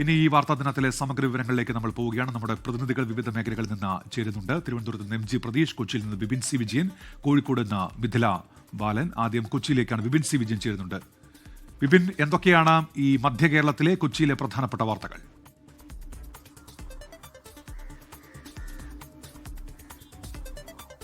ഇനി ഈ വാർത്താ ദിനത്തിലെ സമഗ്ര വിവരങ്ങളിലേക്ക് നമ്മൾ പോവുകയാണ്. നമ്മുടെ പ്രതിനിധികൾ വിവിധ മേഖലകളിൽ നിന്ന് ചേരുന്നുണ്ട്. തിരുവനന്തപുരത്ത് നിന്ന് MG പ്രതീഷ്, കൊച്ചിയിൽ നിന്ന് വിപിൻ സി വിജയൻ, കോഴിക്കോട് നിന്ന് മിഥില ബാലൻ. ആദ്യം കൊച്ചിയിലേക്കാണ്. വിപിൻ സി വിജയൻ ചേരുന്നുണ്ട്. വിപിൻ, എന്തൊക്കെയാണ് ഈ മധ്യ കേരളത്തിലെ കൊച്ചിയിലെ പ്രധാനപ്പെട്ട വാർത്തകൾ?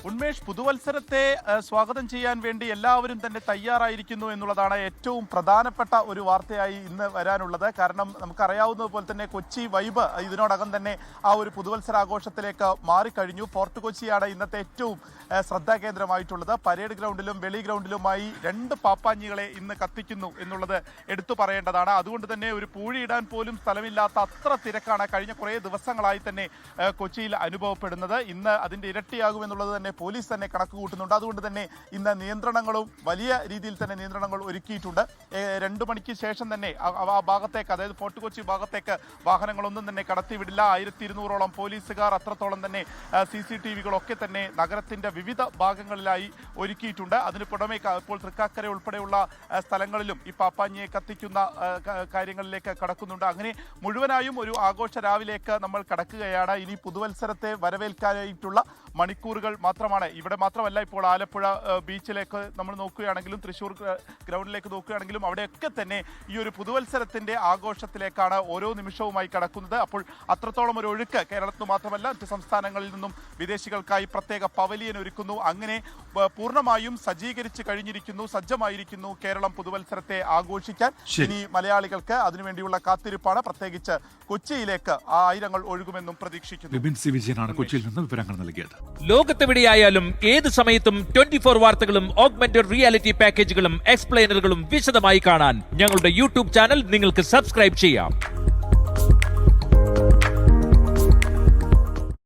ഉന്മേഷ്, പുതുവത്സരത്തെ സ്വാഗതം ചെയ്യാൻ വേണ്ടി എല്ലാവരും തന്നെ തയ്യാറായിരിക്കുന്നു എന്നുള്ളതാണ് ഏറ്റവും പ്രധാനപ്പെട്ട ഒരു വാർത്തയായി ഇന്ന് വരാനുള്ളത്. കാരണം നമുക്കറിയാവുന്നതുപോലെ തന്നെ കൊച്ചി വൈബ് ഇതിനോടകം തന്നെ ആ ഒരു പുതുവത്സരാഘോഷത്തിലേക്ക് മാറിക്കഴിഞ്ഞു. ഫോർട്ട് കൊച്ചിയാണ് ഇന്നത്തെ ഏറ്റവും ശ്രദ്ധാകേന്ദ്രമായിട്ടുള്ളത്. പരേഡ് ഗ്രൗണ്ടിലും വെളി ഗ്രൗണ്ടിലുമായി 2 പാപ്പാഞ്ഞികളെ ഇന്ന് കത്തിക്കുന്നു എന്നുള്ളത് എടുത്തു പറയേണ്ടതാണ്. അതുകൊണ്ട് തന്നെ ഒരു പൂഴിയിടാൻ പോലും സ്ഥലമില്ലാത്ത അത്ര തിരക്കാണ് കഴിഞ്ഞ കുറേ ദിവസങ്ങളായി തന്നെ കൊച്ചിയിൽ അനുഭവപ്പെടുന്നത്. ഇന്ന് അതിൻ്റെ ഇരട്ടിയാകുമെന്നുള്ളത് തന്നെ പോലീസ് തന്നെ കണക്ക് കൂട്ടുന്നുണ്ട്. അതുകൊണ്ട് തന്നെ ഇന്ന് നിയന്ത്രണങ്ങളും വലിയ രീതിയിൽ തന്നെ നിയന്ത്രണങ്ങൾ ഒരുക്കിയിട്ടുണ്ട്. 2 മണിക്ക് ശേഷം തന്നെ ആ ഭാഗത്തേക്ക്, അതായത് ഫോർട്ട് കൊച്ചി ഭാഗത്തേക്ക് വാഹനങ്ങളൊന്നും തന്നെ കടത്തിവിടില്ല. 1200ഓളം പോലീസുകാർ, അത്രത്തോളം തന്നെ CCTVകളൊക്കെ തന്നെ നഗരത്തിന്റെ വിവിധ ഭാഗങ്ങളിലായി ഒരുക്കിയിട്ടുണ്ട്. അതിന് പുറമെ ഇപ്പോൾ തൃക്കാക്കര ഉൾപ്പെടെയുള്ള സ്ഥലങ്ങളിലും ഈ പാപ്പാഞ്ഞിയെ കത്തിക്കുന്ന കാര്യങ്ങളിലേക്ക് കടക്കുന്നുണ്ട്. അങ്ങനെ മുഴുവനായും ഒരു ആഘോഷ രാവിലേക്ക് നമ്മൾ കടക്കുകയാണ്. ഇനി പുതുവത്സരത്തെ വരവേൽക്കാനായിട്ടുള്ള മണിക്കൂറുകൾ മാത്രമാണ്. ഇവിടെ മാത്രമല്ല, ഇപ്പോൾ ആലപ്പുഴ ബീച്ചിലേക്ക് നമ്മൾ നോക്കുകയാണെങ്കിലും തൃശ്ശൂർ ഗ്രൗണ്ടിലേക്ക് നോക്കുകയാണെങ്കിലും അവിടെയൊക്കെ തന്നെ ഈ ഒരു പുതുവത്സരത്തിന്റെ ആഘോഷത്തിലേക്കാണ് ഓരോ നിമിഷവുമായി കടക്കുന്നത്. അപ്പോൾ അത്രത്തോളം ഒരു ഒഴുക്ക് കേരളത്തിൽ മാത്രമല്ല മറ്റ് സംസ്ഥാനങ്ങളിൽ നിന്നും വിദേശികൾക്കായി പ്രത്യേക പവലിയൻ ഒരുക്കുന്നു. അങ്ങനെ പൂർണ്ണമായും സജ്ജീകരിച്ച് കഴിഞ്ഞിരിക്കുന്നു, സജ്ജമായിരിക്കുന്നു കേരളം പുതുവത്സരത്തെ ആഘോഷിക്കാൻ. ഇനി മലയാളികൾക്ക് അതിനുവേണ്ടിയുള്ള കാത്തിരിപ്പാണ്. പ്രത്യേകിച്ച് കൊച്ചിയിലേക്ക് ആയിരങ്ങൾ ഒഴുകുമെന്നും പ്രതീക്ഷിക്കുന്നു. വിപിൻ സി വിജയനാണ് കൊച്ചിയിൽ നിന്ന് വിവരങ്ങൾ നൽകിയത്. ലോകത്തെവിടെയായാലും ഏത് സമയത്തും 24 വാർത്തകളും ഓഗ്മെന്റഡ് റിയാലിറ്റി പാക്കേജുകളും എക്സ്പ്ലെയിനറുകളും വിശദമായി കാണാൻ ഞങ്ങളുടെ YouTube ചാനൽ നിങ്ങൾക്ക് സബ്സ്ക്രൈബ് ചെയ്യാം.